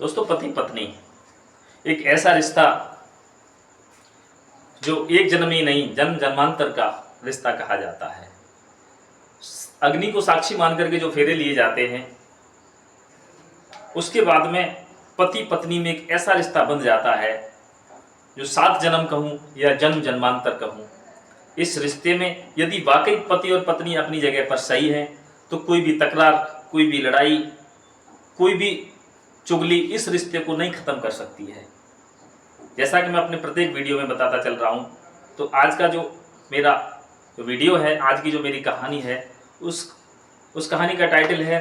दोस्तों, पति पत्नी एक ऐसा रिश्ता जो एक जन्म ही नहीं जन्म जन्मांतर का रिश्ता कहा जाता है। अग्नि को साक्षी मान करके जो फेरे लिए जाते हैं, उसके बाद में पति पत्नी में एक ऐसा रिश्ता बन जाता है जो 7 जन्म कहूँ या जन्म जन्मांतर कहूँ। इस रिश्ते में यदि वाकई पति और पत्नी अपनी जगह पर सही हैं तो कोई भी तकरार, कोई भी लड़ाई, कोई भी चुगली इस रिश्ते को नहीं खत्म कर सकती है। जैसा कि मैं अपने प्रत्येक वीडियो में बताता चल रहा हूँ, तो आज का जो मेरा वीडियो है, आज की जो मेरी कहानी है, उस कहानी का टाइटल है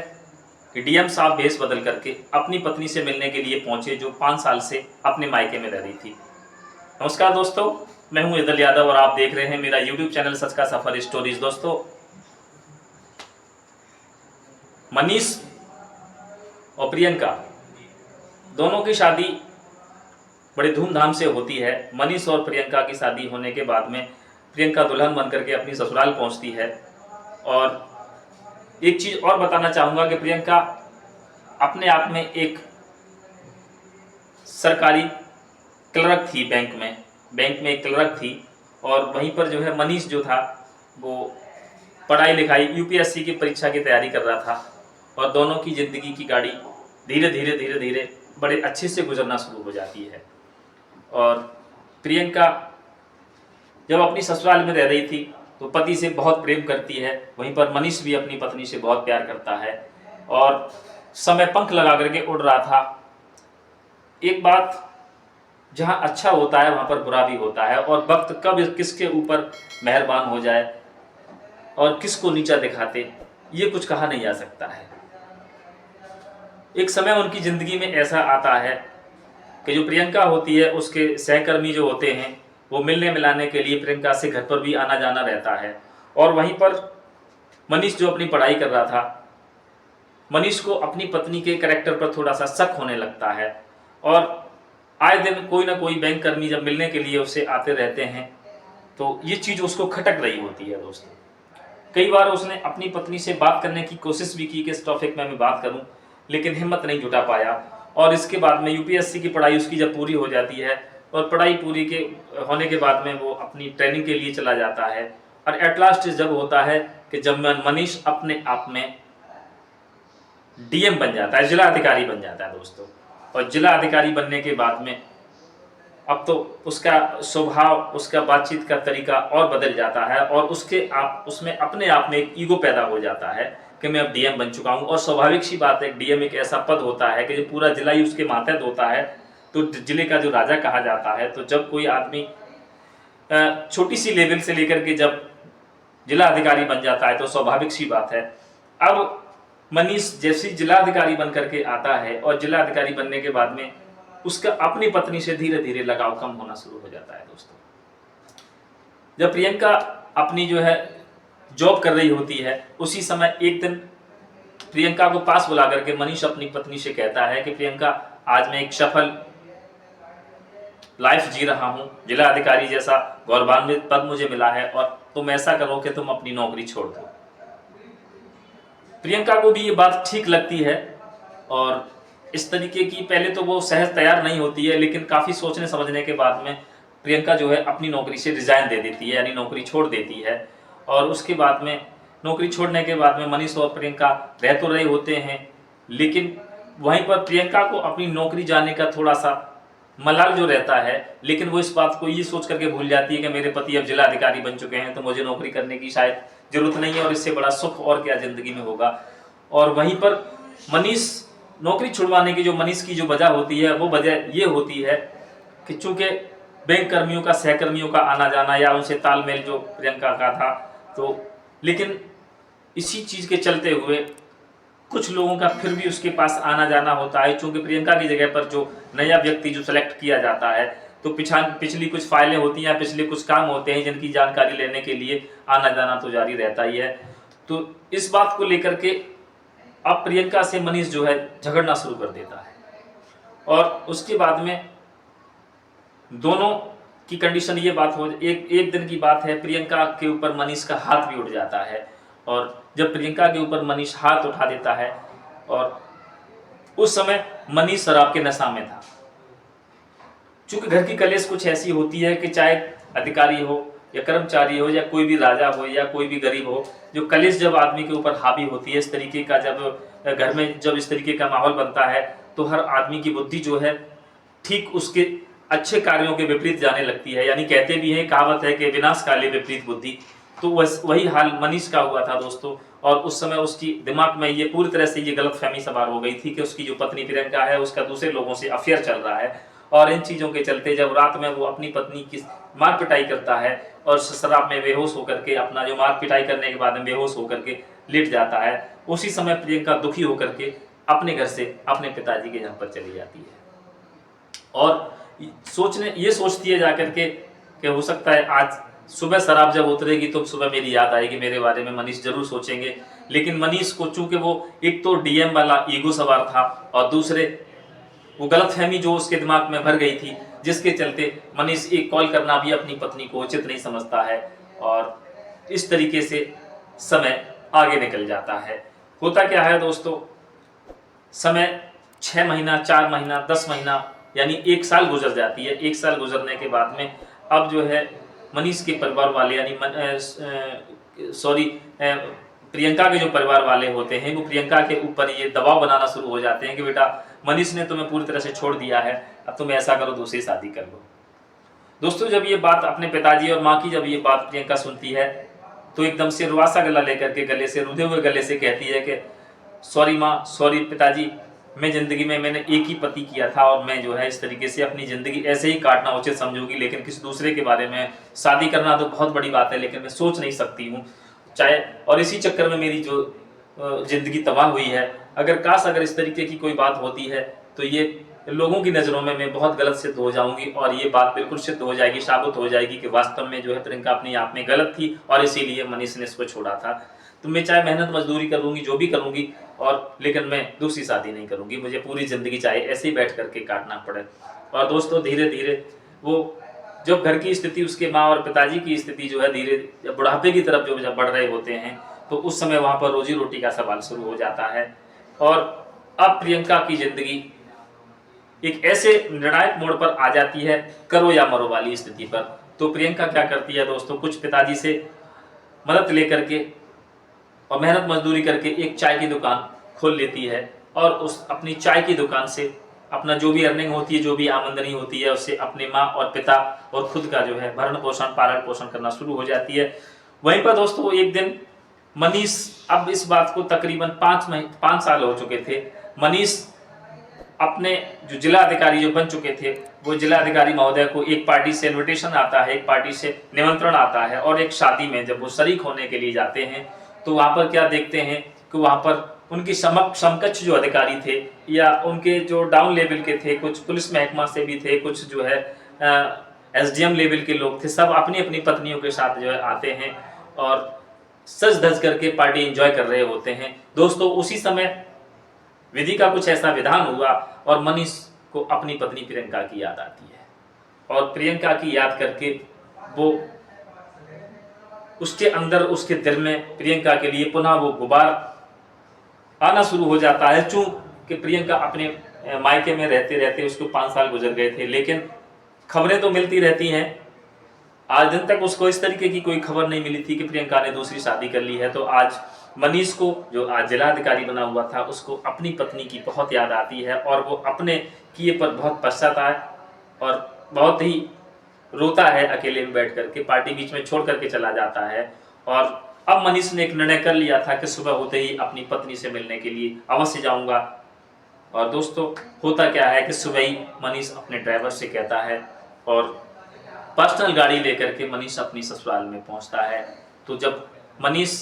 कि डीएम साहब भेष बदल करके अपनी पत्नी से मिलने के लिए पहुंचे जो 5 साल से अपने मायके में रह रही थी। नमस्कार दोस्तों, मैं हूं इदल यादव और आप देख रहे हैं मेरा यूट्यूब चैनल सच का सफर स्टोरीज। दोस्तों, मनीष और प्रियंका दोनों की शादी बड़े धूमधाम से होती है। मनीष और प्रियंका की शादी होने के बाद में प्रियंका दुल्हन बन करके अपनी ससुराल पहुंचती है। और एक चीज़ और बताना चाहूँगा कि प्रियंका अपने आप में एक सरकारी क्लर्क थी, बैंक में एक क्लर्क थी। और वहीं पर जो है मनीष जो था वो पढ़ाई लिखाई यूपीएससी की परीक्षा की तैयारी कर रहा था। और दोनों की ज़िंदगी की गाड़ी धीरे धीरे बड़े अच्छे से गुजरना शुरू हो जाती है। और प्रियंका जब अपनी ससुराल में रह रही थी तो पति से बहुत प्रेम करती है, वहीं पर मनीष भी अपनी पत्नी से बहुत प्यार करता है। और समय पंख लगा करके उड़ रहा था। एक बात, जहाँ अच्छा होता है वहाँ पर बुरा भी होता है, और वक्त कब किसके ऊपर मेहरबान हो जाए और किसको नीचा दिखाते, ये कुछ कहा नहीं जा सकता है। एक समय उनकी ज़िंदगी में ऐसा आता है कि जो प्रियंका होती है उसके सहकर्मी जो होते हैं वो मिलने मिलाने के लिए प्रियंका से घर पर भी आना जाना रहता है। और वहीं पर मनीष जो अपनी पढ़ाई कर रहा था, मनीष को अपनी पत्नी के कैरेक्टर पर थोड़ा सा शक होने लगता है। और आए दिन कोई ना कोई बैंक कर्मी जब मिलने के लिए उससे आते रहते हैं तो ये चीज़ उसको खटक रही होती है। दोस्तों, कई बार उसने अपनी पत्नी से बात करने की कोशिश भी की कि इस टॉपिक में मैं बात करूं, लेकिन हिम्मत नहीं जुटा पाया। और इसके बाद में यूपीएससी की पढ़ाई उसकी जब पूरी हो जाती है और पढ़ाई पूरी के होने के बाद में वो अपनी ट्रेनिंग के लिए चला जाता है। और एट लास्ट जब होता है कि जब मनीष अपने आप में डीएम बन जाता है, जिला अधिकारी बन जाता है दोस्तों। और जिला अधिकारी बनने के बाद में अब तो उसका स्वभाव, उसका बातचीत का तरीका और बदल जाता है। और उसमें अपने आप में एक ईगो पैदा हो जाता है कि मैं अब डीएम बन चुका हूं। और स्वाभाविक सी बात है, डीएम एक ऐसा पद होता है कि जो पूरा जिला ही उसके मातहत होता है, तो जिले का जो राजा कहा जाता है। तो जब कोई आदमी छोटी सी लेवल से लेकर के जब जिला अधिकारी बन जाता है तो स्वाभाविक सी बात है, अब मनीष जैसे जिला अधिकारी बन करके आता है और जिला अधिकारी बनने के बाद में उसका अपनी पत्नी से धीरे धीरे लगाव कम होना शुरू हो जाता है। दोस्तों, जब प्रियंका अपनी जो है जॉब कर रही होती है, उसी समय एक दिन प्रियंका को पास बुला करके मनीष अपनी पत्नी से कहता है कि प्रियंका, आज मैं एक सफल लाइफ जी रहा हूँ, जिला अधिकारी जैसा गौरवान्वित पद मुझे मिला है, और तुम ऐसा करो कि तुम अपनी नौकरी छोड़ दो। प्रियंका को भी ये बात ठीक लगती है और इस तरीके की पहले तो वो सहज तैयार नहीं होती है, लेकिन काफ़ी सोचने समझने के बाद में प्रियंका जो है अपनी नौकरी से रिजाइन दे देती है, यानी नौकरी छोड़ देती है। और उसके बाद में नौकरी छोड़ने के बाद में मनीष और प्रियंका रह तो रहे होते हैं, लेकिन वहीं पर प्रियंका को अपनी नौकरी जाने का थोड़ा सा मलाल जो रहता है, लेकिन वो इस बात को ये सोच करके भूल जाती है कि मेरे पति अब जिला अधिकारी बन चुके हैं तो मुझे नौकरी करने की शायद जरूरत नहीं है, और इससे बड़ा सुख और क्या ज़िंदगी में होगा। और वहीं पर मनीष नौकरी छुड़वाने की जो मनीष की जो वजह होती है, वो वजह ये होती है कि चूँकि बैंक कर्मियों का, सहकर्मियों का आना जाना या उनसे तालमेल जो प्रियंका का था, तो लेकिन इसी चीज़ के चलते हुए कुछ लोगों का फिर भी उसके पास आना जाना होता है। चूँकि प्रियंका की जगह पर जो नया व्यक्ति जो सेलेक्ट किया जाता है, तो पिछली कुछ फाइलें होती हैं, पिछले कुछ काम होते हैं जिनकी जानकारी लेने के लिए आना जाना तो जारी रहता ही है। तो इस बात को लेकर के अब प्रियंका से मनीष जो है झगड़ना शुरू कर देता है। और उसके बाद में दोनों की कंडीशन ये बात हो, एक दिन की बात है, प्रियंका के ऊपर मनीष का हाथ भी उठ जाता है। और जब प्रियंका के ऊपर मनीष हाथ उठा देता है और उस समय मनीष शराब के नशा में था। चूंकि घर की कलेश कुछ ऐसी होती है कि चाहे अधिकारी हो या कर्मचारी हो या कोई भी राजा हो या कोई भी गरीब हो, जो कलेश जब आदमी के ऊपर हावी होती है, इस तरीके का जब घर में जब इस तरीके का माहौल बनता है, तो हर आदमी की बुद्धि जो है ठीक उसके अच्छे कार्यों के विपरीत जाने लगती है। यानी कहते भी हैं, कहावत है कि विनाश काले विपरीत बुद्धि। तो वही हाल मनीष का हुआ था दोस्तों। और उस समय उसकी दिमाग में ये पूरी तरह से ये गलतफहमी सवार हो गई थी कि उसकी जो पत्नी प्रियंका है उसका दूसरे लोगों से अफेयर चल रहा है। और इन चीज़ों के चलते जब रात में वो अपनी पत्नी की मार पिटाई करता है और शराब में बेहोश होकर के, अपना जो मार पिटाई करने के बाद में बेहोश होकर के लेट जाता है, उसी समय प्रियंका दुखी होकर के अपने घर से अपने पिताजी के यहाँ पर चली जाती है और सोचती है जाकर के कि हो सकता है आज सुबह शराब जब उतरेगी तो सुबह मेरी याद आएगी, मेरे बारे में मनीष जरूर सोचेंगे। लेकिन मनीष को चूंकि वो एक तो डीएम वाला ईगो सवार था और दूसरे वो गलतफहमी जो उसके दिमाग में भर गई थी, जिसके चलते मनीष एक कॉल करना भी अपनी पत्नी को उचित नहीं समझता है और इस तरीके से समय आगे निकल जाता है। होता क्या है दोस्तों, समय 6 महीना, 4 महीना, 10 महीना यानी 1 साल गुजर जाती है। 1 साल गुजरने के बाद में अब जो है मनीष के परिवार वाले यानी प्रियंका के जो परिवार वाले होते हैं वो प्रियंका के ऊपर ये दबाव बनाना शुरू हो जाते हैं कि बेटा मनीष ने तुम्हें पूरी तरह से छोड़ दिया है, अब तुम ऐसा करो दूसरी शादी कर लो। दोस्तों जब ये बात अपने पिताजी और माँ की जब ये बात प्रियंका सुनती है तो एकदम से रुआसा गला लेकर के गले से रुधे हुए गले से कहती है कि सॉरी माँ, सॉरी पिताजी, मैं ज़िंदगी में मैंने एक ही पति किया था और मैं जो है इस तरीके से अपनी ज़िंदगी ऐसे ही काटना उचित समझूंगी, लेकिन किसी दूसरे के बारे में शादी करना तो बहुत बड़ी बात है लेकिन मैं सोच नहीं सकती हूँ चाहे, और इसी चक्कर में मेरी जो ज़िंदगी तबाह हुई है। अगर इस तरीके की कोई बात होती है तो ये लोगों की नज़रों में मैं बहुत गलत सिद्ध हो जाऊंगी और ये बात बिल्कुल सिद्ध हो जाएगी, साबित हो जाएगी कि वास्तव में जो है प्रियंका अपने आप में गलत थी और इसीलिए मनीष ने इसको छोड़ा था। तो मैं चाहे मेहनत मजदूरी करूंगी, जो भी करूंगी, और लेकिन मैं दूसरी शादी नहीं करूंगी, मुझे पूरी ज़िंदगी चाहे ऐसे ही बैठ करके काटना पड़े। और दोस्तों धीरे धीरे वो जब घर की स्थिति, उसके माँ और पिताजी की स्थिति जो है धीरे बुढ़ापे की तरफ जब बढ़ रहे होते हैं तो उस समय वहाँ पर रोजी रोटी का सवाल शुरू हो जाता है। और अब प्रियंका की ज़िंदगी एक ऐसे निर्णायक मोड़ पर आ जाती है, करो या मरो वाली स्थिति पर। तो प्रियंका क्या करती है दोस्तों, कुछ पिताजी से मदद लेकर के और मेहनत मजदूरी करके एक चाय की दुकान खोल लेती है और उस अपनी चाय की दुकान से अपना जो भी अर्निंग होती है, जो भी आमदनी होती है, उससे अपने माँ और पिता और खुद का जो है भरण पोषण, पालन पोषण करना शुरू हो जाती है। वहीं पर दोस्तों एक दिन मनीष, अब इस बात को तकरीबन 5 साल हो चुके थे, मनीष अपने जो जिला अधिकारी जो बन चुके थे वो जिला अधिकारी महोदय को एक पार्टी से इन्विटेशन आता है, एक पार्टी से निमंत्रण आता है और एक शादी में जब वो शरीक होने के लिए जाते हैं तो वहाँ पर क्या देखते हैं कि वहाँ पर उनकी समकक्ष जो अधिकारी थे या उनके जो डाउन लेवल के थे, कुछ पुलिस महकमा से भी थे, कुछ जो है एसडीएम लेवल के लोग थे, सब अपनी अपनी पत्नियों के साथ जो है आते हैं और सज धज करके पार्टी एंजॉय कर रहे होते हैं। दोस्तों उसी समय विधि का कुछ ऐसा विधान हुआ और मनीष को अपनी पत्नी प्रियंका की याद आती है और प्रियंका की याद करके वो उसके अंदर, उसके दिल में प्रियंका के लिए पुनः वो गुबार आना शुरू हो जाता है। चूंकि प्रियंका अपने मायके में रहते रहते उसको 5 साल गुजर गए थे, लेकिन खबरें तो मिलती रहती हैं। आज दिन तक उसको इस तरीके की कोई खबर नहीं मिली थी कि प्रियंका ने दूसरी शादी कर ली है। तो आज मनीष को, जो आज जिलाधिकारी बना हुआ था, उसको अपनी पत्नी की बहुत याद आती है और वो अपने किए पर बहुत पछताता और बहुत ही रोता है, अकेले में बैठ करके पार्टी बीच में छोड़ करके चला जाता है। और अब मनीष ने एक निर्णय कर लिया था कि सुबह होते ही अपनी पत्नी से मिलने के लिए अवश्य जाऊंगा। और दोस्तों होता क्या है कि सुबह ही मनीष अपने ड्राइवर से कहता है और पर्सनल गाड़ी लेकर के मनीष अपनी ससुराल में पहुंचता है। तो जब मनीष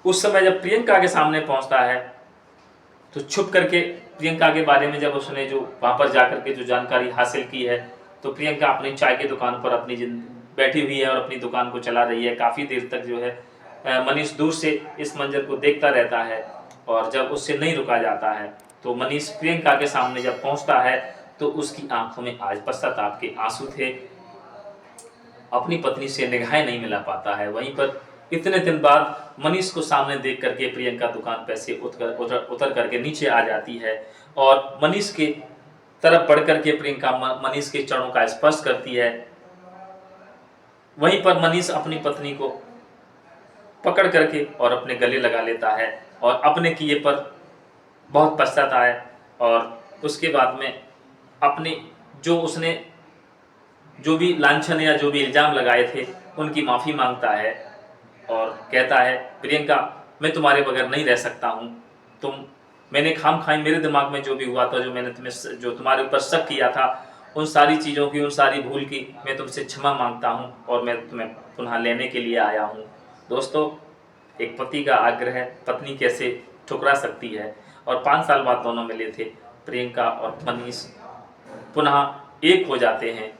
उस समय जब प्रियंका के सामने पहुंचता है तो छुप करके प्रियंका के बारे में जब उसने जो वहाँ पर जाकर के जो जानकारी हासिल की है, तो प्रियंका अपनी चाय की दुकान पर अपनी बैठी हुई है और अपनी दुकान को चला रही है। काफ़ी देर तक जो है मनीष दूर से इस मंजर को देखता रहता है और जब उससे नहीं रुका जाता है तो मनीष प्रियंका के सामने जब पहुंचता है तो उसकी आंखों में आज पश्चाताप के आंसू थे, अपनी पत्नी से निगाहें नहीं मिला पाता है। वहीं पर इतने दिन बाद मनीष को सामने देख करके प्रियंका दुकान पे से उतर करके नीचे आ जाती है और मनीष के तरफ बढ़ करके प्रियंका मनीष के चरणों का स्पर्श करती है। वहीं पर मनीष अपनी पत्नी को पकड़ करके और अपने गले लगा लेता है और अपने किए पर बहुत पछताता है और उसके बाद में अपने उसने जो भी लांछन या जो भी इल्ज़ाम लगाए थे उनकी माफ़ी मांगता है और कहता है, प्रियंका मैं तुम्हारे बगैर नहीं रह सकता हूँ, मैंने खाम खाई, मेरे दिमाग में जो भी हुआ था, जो तुम्हारे ऊपर शक किया था, उन सारी चीज़ों की, उन सारी भूल की मैं तुमसे क्षमा मांगता हूँ और मैं तुम्हें पुनः लेने के लिए आया हूँ। दोस्तों, एक पति का आग्रह पत्नी कैसे ठुकरा सकती है। और 5 साल बाद दोनों मिले थे। प्रियंका और मनीष पुनः एक हो जाते हैं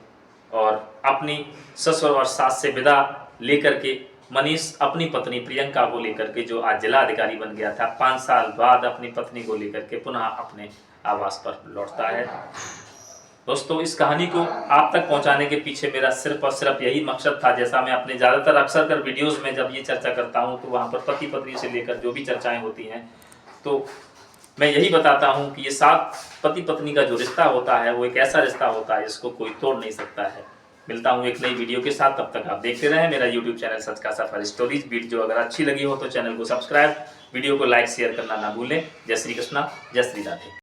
और अपनी ससुर और सास से विदा लेकर के मनीष अपनी पत्नी प्रियंका को लेकर के, जो आज जिला अधिकारी बन गया था, 5 साल बाद अपनी पत्नी को लेकर के पुनः अपने आवास पर लौटता है। दोस्तों, इस कहानी को आप तक पहुंचाने के पीछे मेरा सिर्फ और सिर्फ यही मकसद था। जैसा मैं अपने ज़्यादातर अक्सर कर वीडियोस में जब ये चर्चा करता हूं तो वहां पर पति पत्नी से लेकर जो भी चर्चाएं होती हैं तो मैं यही बताता हूं कि ये साथ पति पत्नी का जो रिश्ता होता है वो एक ऐसा रिश्ता होता है जिसको कोई तोड़ नहीं सकता है। मिलता हूं एक नई वीडियो के साथ, तब तक आप देखते रहें मेरा यूट्यूब चैनल सच का सफर स्टोरीज। वीडियो अगर अच्छी लगी हो तो चैनल को सब्सक्राइब, वीडियो को लाइक शेयर करना ना भूलें। जय श्री कृष्णा, जय श्री राधे।